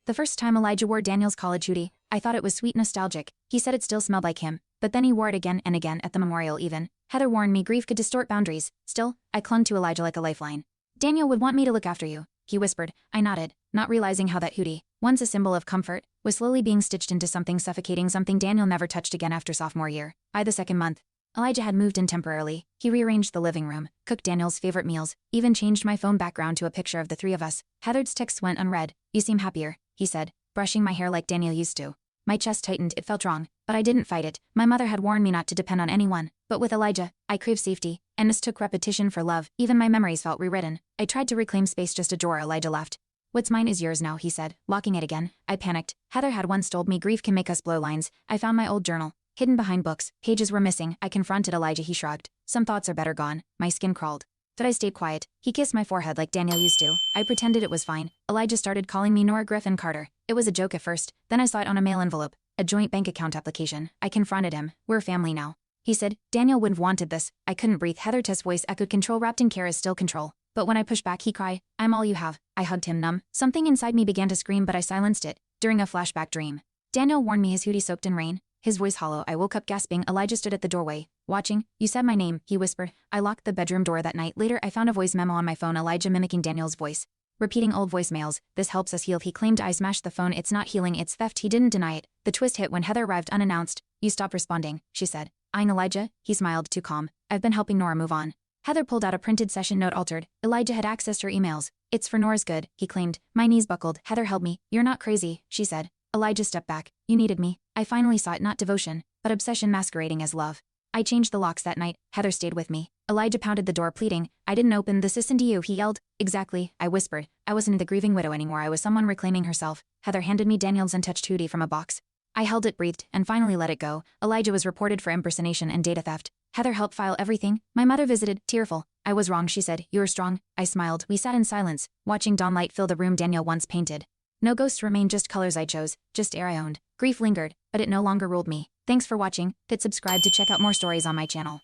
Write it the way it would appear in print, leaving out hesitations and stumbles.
The first time Elijah wore Daniel's college hoodie, I thought it was sweet nostalgic. He said it still smelled like him, but then he wore it again and again at the memorial even. Heather warned me grief could distort boundaries. Still, I clung to Elijah like a lifeline. Daniel would want me to look after you, he whispered. I nodded, not realizing how that hoodie, once a symbol of comfort, was slowly being stitched into something suffocating, something Daniel never touched again after sophomore year. By the second month, Elijah had moved in temporarily. He rearranged the living room, cooked Daniel's favorite meals, even changed my phone background to a picture of the three of us. Heather's texts went unread. You seem happier, he said, brushing my hair like Daniel used to. My chest tightened, it felt wrong, but I didn't fight it. My mother had warned me not to depend on anyone, but with Elijah, I craved safety, and mistook repetition for love. Even my memories felt rewritten. I tried to reclaim space, just a drawer. Elijah laughed. What's mine is yours now, he said, locking it again. I panicked. Heather had once told me grief can make us blow lines. I found my old journal, hidden behind books. Pages were missing. I confronted Elijah. He shrugged. Some thoughts are better gone. My skin crawled. But I stayed quiet. He kissed my forehead like Daniel used to. I pretended it was fine. Elijah started calling me Nora Griffin Carter. It was a joke at first, then I saw it on a mail envelope, a joint bank account application. I confronted him. We're family now. He said, Daniel wouldn't have wanted this. I couldn't breathe. Heather's voice echoed. Control wrapped in care is still control. But when I pushed back, he cried, I'm all you have. I hugged him, numb. Something inside me began to scream, but I silenced it. During a flashback dream, Daniel warned me, his hoodie soaked in rain, his voice hollow. I woke up gasping. Elijah stood at the doorway, watching. You said my name, he whispered. I locked the bedroom door that night. Later, I found a voice memo on my phone, Elijah mimicking Daniel's voice, repeating old voicemails. This helps us heal, he claimed. I smashed the phone. It's not healing, it's theft. He didn't deny it. The twist hit when Heather arrived unannounced. You stopped responding, she said. Eyeing Elijah, he smiled, too calm. I've been helping Nora move on. Heather pulled out a printed session note, altered. Elijah had accessed her emails. It's for Nora's good, he claimed. My knees buckled. Heather held me. You're not crazy, she said. Elijah stepped back. You needed me. I finally saw it, not devotion, but obsession masquerading as love. I changed the locks that night. Heather stayed with me. Elijah pounded the door, pleading. I didn't open. This isn't you, he yelled. Exactly, I whispered. I wasn't the grieving widow anymore. I was someone reclaiming herself. Heather handed me Daniel's untouched hoodie from a box. I held it, breathed, and finally let it go. Elijah was reported for impersonation and data theft. Heather helped file everything. My mother visited, tearful. I was wrong, she said. You're strong. I smiled. We sat in silence, watching dawnlight fill the room Daniel once painted. No ghosts remained, just colors I chose, just air I owned. Grief lingered, but it no longer ruled me. Thanks for watching. Hit subscribe to check out more stories on my channel.